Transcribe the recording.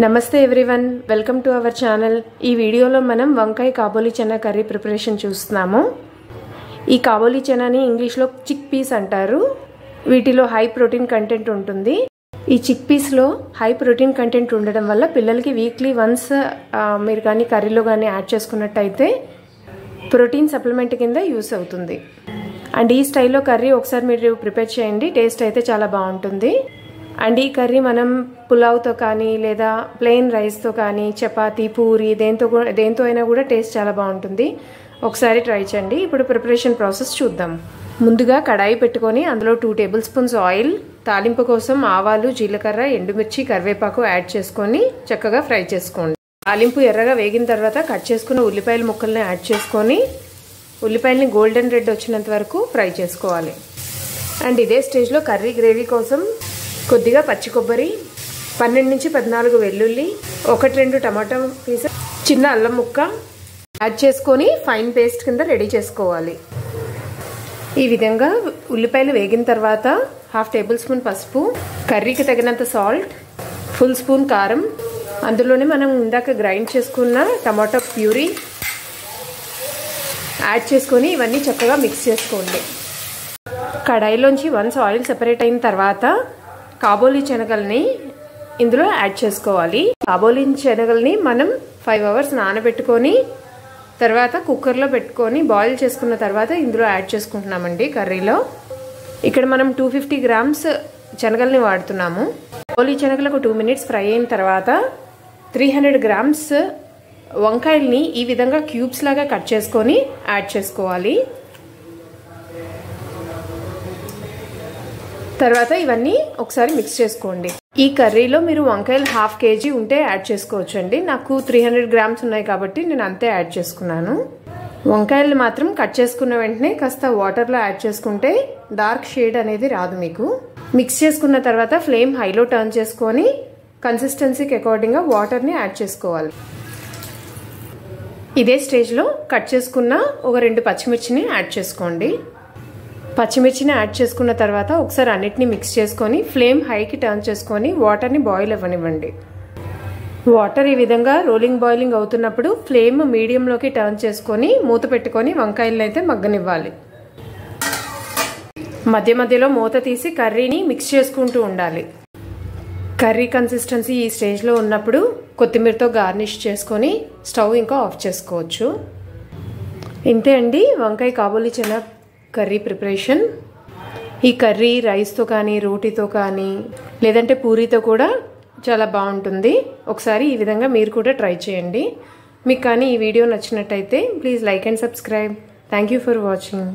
నమస్తే everyone, welcome to our channel. ఈ వీడియోలో మనం వంకాయ కాబోలి చనా కర్రీ ప్రిపరేషన్ చూస్తున్నాము. ఈ కాబోలి చనాని ఇంగ్లీష్లో చిక్ పీస్ అంటారు. వీటిలో హై ప్రోటీన్ కంటెంట్ ఉంటుంది. ఈ చిక్ పీస్లో హై ప్రోటీన్ కంటెంట్ ఉండడం వల్ల పిల్లలకి వీక్లీ వన్స్ మీరు కానీ కర్రీలో కానీ యాడ్ చేసుకున్నట్టయితే ప్రోటీన్ సప్లిమెంట్ కింద యూస్ అవుతుంది. అండ్ ఈ స్టైల్లో కర్రీ ఒకసారి మీరు ప్రిపేర్ చేయండి, టేస్ట్ అయితే చాలా బాగుంటుంది. అండ్ ఈ కర్రీ మనం పులావ్తో కానీ లేదా ప్లెయిన్ రైస్తో కానీ చపాతీ పూరి దేంతో అయినా కూడా టేస్ట్ చాలా బాగుంటుంది. ఒకసారి ట్రై చేయండి. ఇప్పుడు ప్రిపరేషన్ ప్రాసెస్ చూద్దాం. ముందుగా కడాయి పెట్టుకొని అందులో 2 టేబుల్ స్పూన్స్ ఆయిల్, తాలింపు కోసం ఆవాలు, జీలకర్ర, ఎండుమిర్చి, కరివేపాకు యాడ్ చేసుకొని చక్కగా ఫ్రై చేసుకోండి. తాలింపు ఎర్రగా వేగిన తర్వాత కట్ చేసుకున్న ఉల్లిపాయల ముక్కల్ని యాడ్ చేసుకొని ఉల్లిపాయలని గోల్డెన్ రెడ్ వచ్చినంత వరకు ఫ్రై చేసుకోవాలి. అండ్ ఇదే స్టేజ్లో కర్రీ గ్రేవీ కోసం కొద్దిగా పచ్చి కొబ్బరి, 12 నుంచి 14 వెల్లుల్లి, 1-2 టమాటా పీసెస్, చిన్న అల్లం ముక్క యాడ్ చేసుకొని ఫైన్ పేస్ట్ కింద రెడీ చేసుకోవాలి. ఈ విధంగా ఉల్లిపాయలు వేగిన తర్వాత 1/2 టేబుల్ స్పూన్ పసుపు, కర్రీకి తగినంత సాల్ట్, ఫుల్ స్పూన్ కారం, అందులోనే మనం ఇందాక గ్రైండ్ చేసుకున్న టమాటా ప్యూరీ యాడ్ చేసుకొని ఇవన్నీ చక్కగా మిక్స్ చేసుకోండి. కడాయిలోంచి వన్స్ ఆయిల్ సెపరేట్ అయిన తర్వాత కాబోలి శనగల్ని ఇందులో యాడ్ చేసుకోవాలి. కాబోలి శనగల్ని మనం 5 అవర్స్ నానబెట్టుకొని తర్వాత కుక్కర్లో పెట్టుకొని బాయిల్ చేసుకున్న తర్వాత ఇందులో యాడ్ చేసుకుంటున్నామండి కర్రీలో. ఇక్కడ మనం 250 గ్రామ్స్ శనగల్ని వాడుతున్నాము. కాబోలి శనగలకు 2 మినిట్స్ ఫ్రై అయిన తర్వాత 300 గ్రామ్స్ వంకాయల్ని ఈ విధంగా క్యూబ్స్ లాగా కట్ చేసుకొని యాడ్ చేసుకోవాలి. తర్వాత ఇవన్నీ ఒకసారి మిక్స్ చేసుకోండి. ఈ కర్రీలో మీరు వంకాయలు 1/2 kg ఉంటే యాడ్ చేసుకోవచ్చు అండి. నాకు 300 గ్రామ్స్ ఉన్నాయి కాబట్టి నేను అంతే యాడ్ చేసుకున్నాను. వంకాయలు మాత్రం కట్ చేసుకున్న వెంటనే కాస్త వాటర్లో యాడ్ చేసుకుంటే డార్క్ షేడ్ అనేది రాదు మీకు. మిక్స్ చేసుకున్న తర్వాత ఫ్లేమ్ హైలో టర్న్ చేసుకొని కన్సిస్టెన్సీకి అకార్డింగ్గా వాటర్ని యాడ్ చేసుకోవాలి. ఇదే స్టేజ్లో కట్ చేసుకున్న ఒక 2 పచ్చిమిర్చిని యాడ్ చేసుకోండి. పచ్చిమిర్చిని యాడ్ చేసుకున్న తర్వాత ఒకసారి అన్నిటిని మిక్స్ చేసుకొని ఫ్లేమ్ హైకి టర్న్ చేసుకొని వాటర్ని బాయిల్ అవ్వనివ్వండి. వాటర్ ఈ విధంగా రోలింగ్ బాయిలింగ్ అవుతున్నప్పుడు ఫ్లేమ్ మీడియంలోకి టర్న్ చేసుకొని మూత పెట్టుకొని వంకాయలను అయితే మగ్గనివ్వాలి. మధ్య మధ్యలో మూత తీసి కర్రీని మిక్స్ చేసుకుంటూ ఉండాలి. కర్రీ కన్సిస్టెన్సీ ఈ స్టేజ్లో ఉన్నప్పుడు కొత్తిమీరతో గార్నిష్ చేసుకొని స్టవ్ ఇంకా ఆఫ్ చేసుకోవచ్చు. ఇంతే అండి వంకాయ కాబోలి చనా కర్రీ ప్రిపరేషన్. ఈ కర్రీ రైస్తో కానీ రోటీతో కానీ లేదంటే పూరీతో కూడా చాలా బాగుంటుంది. ఒకసారి ఈ విధంగా మీరు కూడా ట్రై చేయండి. మీకు కానీ ఈ వీడియో నచ్చినట్టయితే please like and subscribe. Thank you for watching.